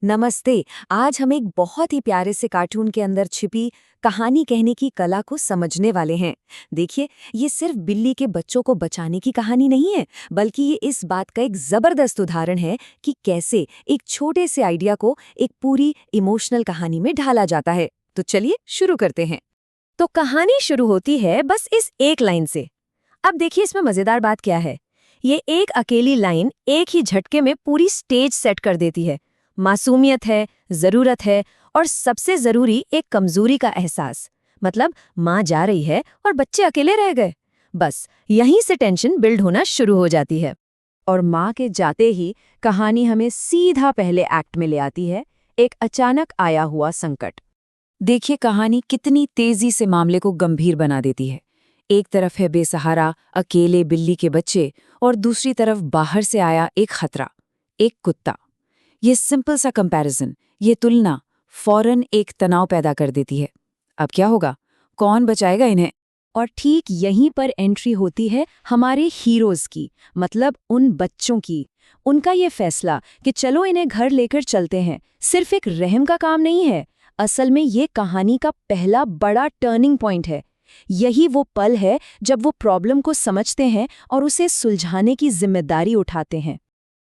नमस्ते। आज हम एक बहुत ही प्यारे से कार्टून के अंदर छिपी कहानी कहने की कला को समझने वाले हैं। देखिए, ये सिर्फ बिल्ली के बच्चों को बचाने की कहानी नहीं है, बल्कि ये इस बात का एक जबरदस्त उदाहरण है कि कैसे एक छोटे से आइडिया को एक पूरी इमोशनल कहानी में ढाला जाता है। तो चलिए शुरू करते हैं। तो कहानी शुरू होती है बस इस एक लाइन से। अब देखिए इसमें मजेदार बात क्या है। ये एक अकेली लाइन एक ही झटके में पूरी स्टेज सेट कर देती है। मासूमियत है, जरूरत है और सबसे जरूरी एक कमजोरी का एहसास। मतलब माँ जा रही है और बच्चे अकेले रह गए। बस यहीं से टेंशन बिल्ड होना शुरू हो जाती है। और माँ के जाते ही कहानी हमें सीधा पहले एक्ट में ले आती है, एक अचानक आया हुआ संकट। देखिए कहानी कितनी तेजी से मामले को गंभीर बना देती है। एक तरफ है बेसहारा अकेले बिल्ली के बच्चे और दूसरी तरफ बाहर से आया एक खतरा, एक कुत्ता। ये सिंपल सा कंपैरिजन, ये तुलना फौरन एक तनाव पैदा कर देती है। अब क्या होगा? कौन बचाएगा इन्हें? और ठीक यहीं पर एंट्री होती है हमारे हीरोज की, मतलब उन बच्चों की। उनका ये फैसला कि चलो इन्हें घर लेकर चलते हैं, सिर्फ एक रहम का काम नहीं है। असल में ये कहानी का पहला बड़ा टर्निंग पॉइंट है। यही वो पल है जब वो प्रॉब्लम को समझते हैं और उसे सुलझाने की जिम्मेदारी उठाते हैं।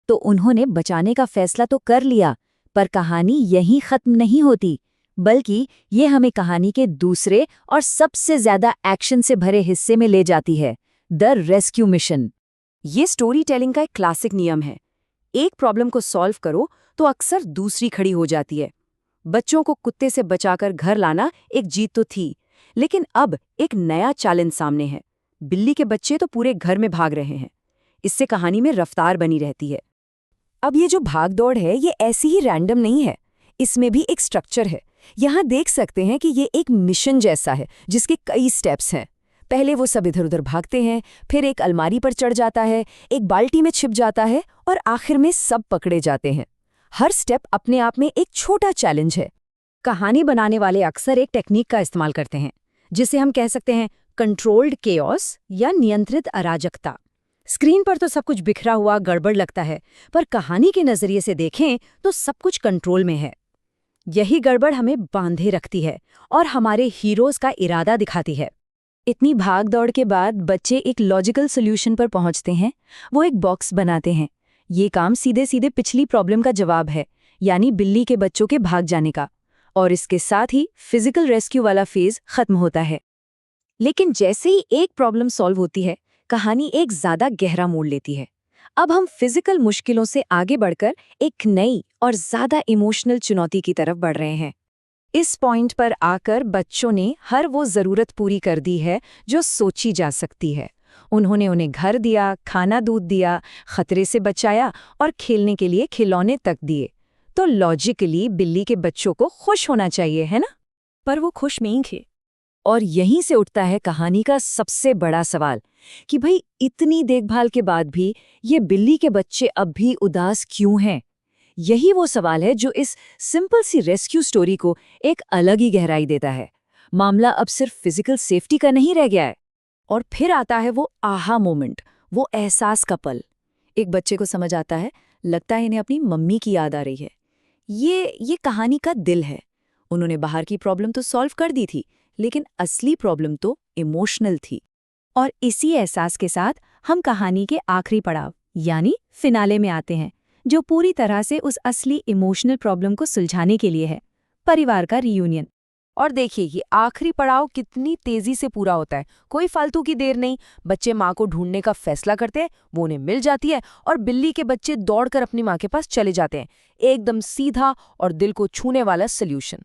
तो उन्होंने बचाने का फैसला तो कर लिया, पर कहानी यहीं खत्म नहीं होती, बल्कि ये हमें कहानी के दूसरे और सबसे ज्यादा एक्शन से भरे हिस्से में ले जाती है, द रेस्क्यू मिशन। ये स्टोरी टेलिंग का एक क्लासिक नियम है। एक प्रॉब्लम को सॉल्व करो तो अक्सर दूसरी खड़ी हो जाती है। बच्चों को कुत्ते से बचाकर घर लाना एक जीत तो थी, लेकिन अब एक नया चैलेंज सामने है। बिल्ली के बच्चे तो पूरे घर में भाग रहे हैं। इससे कहानी में रफ्तार बनी रहती है। अब ये जो भाग दौड़ है ये ऐसी ही रैंडम नहीं है, इसमें भी एक स्ट्रक्चर है। यहाँ देख सकते हैं कि ये एक मिशन जैसा है जिसके कई स्टेप्स हैं। पहले वो सब इधर उधर भागते हैं, फिर एक अलमारी पर चढ़ जाता है, एक बाल्टी में छिप जाता है और आखिर में सब पकड़े जाते हैं। हर स्टेप अपने आप में एक छोटा चैलेंज है। कहानी बनाने वाले अक्सर एक टेक्निक का इस्तेमाल करते हैं जिसे हम कह सकते हैं कंट्रोल्ड केओस या नियंत्रित अराजकता। स्क्रीन पर तो सब कुछ बिखरा हुआ गड़बड़ लगता है, पर कहानी के नजरिए से देखें तो सब कुछ कंट्रोल में है। यही गड़बड़ हमें बांधे रखती है और हमारे हीरोज का इरादा दिखाती है। इतनी भाग दौड़ के बाद बच्चे एक लॉजिकल सोल्यूशन पर पहुंचते हैं। वो एक बॉक्स बनाते हैं। ये काम सीधे सीधे पिछली प्रॉब्लम का जवाब है, यानी बिल्ली के बच्चों के भाग जाने का। और इसके साथ ही फिजिकल रेस्क्यू वाला फेज खत्म होता है। लेकिन जैसे ही एक प्रॉब्लम सॉल्व होती है, कहानी एक ज्यादा गहरा मोड़ लेती है। अब हम फिजिकल मुश्किलों से आगे बढ़कर एक नई और ज्यादा इमोशनल चुनौती की तरफ बढ़ रहे हैं। इस पॉइंट पर आकर बच्चों ने हर वो जरूरत पूरी कर दी है जो सोची जा सकती है। उन्होंने उन्हें घर दिया, खाना दूध दिया, खतरे से बचाया और खेलने के लिए खिलौने तक दिए। तो लॉजिकली बिल्ली के बच्चों को खुश होना चाहिए, है ना? पर वो खुश नहीं थे। और यहीं से उठता है कहानी का सबसे बड़ा सवाल कि भाई इतनी देखभाल के बाद भी ये बिल्ली के बच्चे अब भी उदास क्यों हैं? यही वो सवाल है जो इस सिंपल सी रेस्क्यू स्टोरी को एक अलग ही गहराई देता है। मामला अब सिर्फ फिजिकल सेफ्टी का नहीं रह गया है। और फिर आता है वो आहा मोमेंट, वो एहसास का पल। एक बच्चे को समझ आता है, लगता है इन्हें अपनी मम्मी की याद आ रही है। ये कहानी का दिल है। उन्होंने बाहर की प्रॉब्लम तो सॉल्व कर दी थी, लेकिन असली प्रॉब्लम तो इमोशनल थी। और इसी एहसास के साथ हम कहानी के आखिरी पड़ाव यानी फिनाले में आते हैं, जो पूरी तरह से उस असली इमोशनल प्रॉब्लम को सुलझाने के लिए है, परिवार का रियूनियन। और देखिए ये आखिरी पड़ाव कितनी तेजी से पूरा होता है। कोई फालतू की देर नहीं। बच्चे माँ को ढूंढने का फैसला करते हैं, वो उन्हें मिल जाती है और बिल्ली के बच्चे दौड़कर अपनी माँ के पास चले जाते हैं। एकदम सीधा और दिल को छूने वाला सल्यूशन।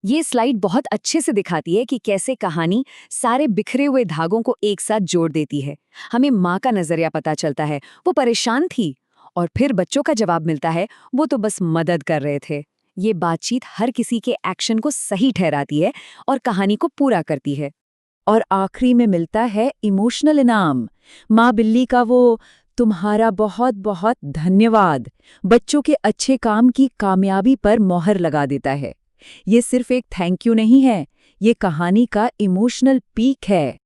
ये स्लाइड बहुत अच्छे से दिखाती है कि कैसे कहानी सारे बिखरे हुए धागों को एक साथ जोड़ देती है। हमें माँ का नजरिया पता चलता है, वो परेशान थी, और फिर बच्चों का जवाब मिलता है, वो तो बस मदद कर रहे थे। ये बातचीत हर किसी के एक्शन को सही ठहराती है और कहानी को पूरा करती है। और आखिरी में मिलता है इमोशनल इनाम। माँ बिल्ली का वो तुम्हारा बहुत बहुत धन्यवाद बच्चों के अच्छे काम की कामयाबी पर मोहर लगा देता है। ये सिर्फ एक थैंक यू नहीं है, ये कहानी का इमोशनल पीक है।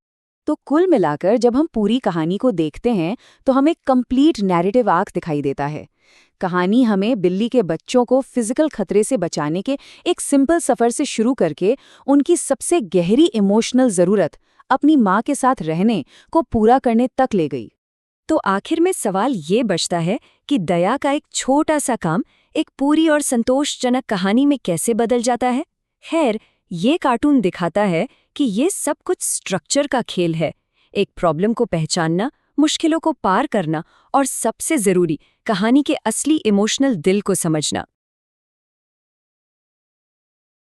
तो कुल मिलाकर जब हम पूरी कहानी को देखते हैं तो हमें कंप्लीट नैरेटिव आर्क दिखाई देता है। कहानी हमें बिल्ली के बच्चों को फिजिकल खतरे से बचाने के एक सिंपल सफर से शुरू करके उनकी सबसे गहरी इमोशनल जरूरत, अपनी माँ के साथ रहने, को पूरा करने तक ले गई। तो आखिर में सवाल ये बचता है कि दया का एक छोटा सा काम एक पूरी और संतोषजनक कहानी में कैसे बदल जाता है। खैर, ये कार्टून दिखाता है कि ये सब कुछ स्ट्रक्चर का खेल है, एक प्रॉब्लम को पहचानना, मुश्किलों को पार करना और सबसे जरूरी, कहानी के असली इमोशनल दिल को समझना।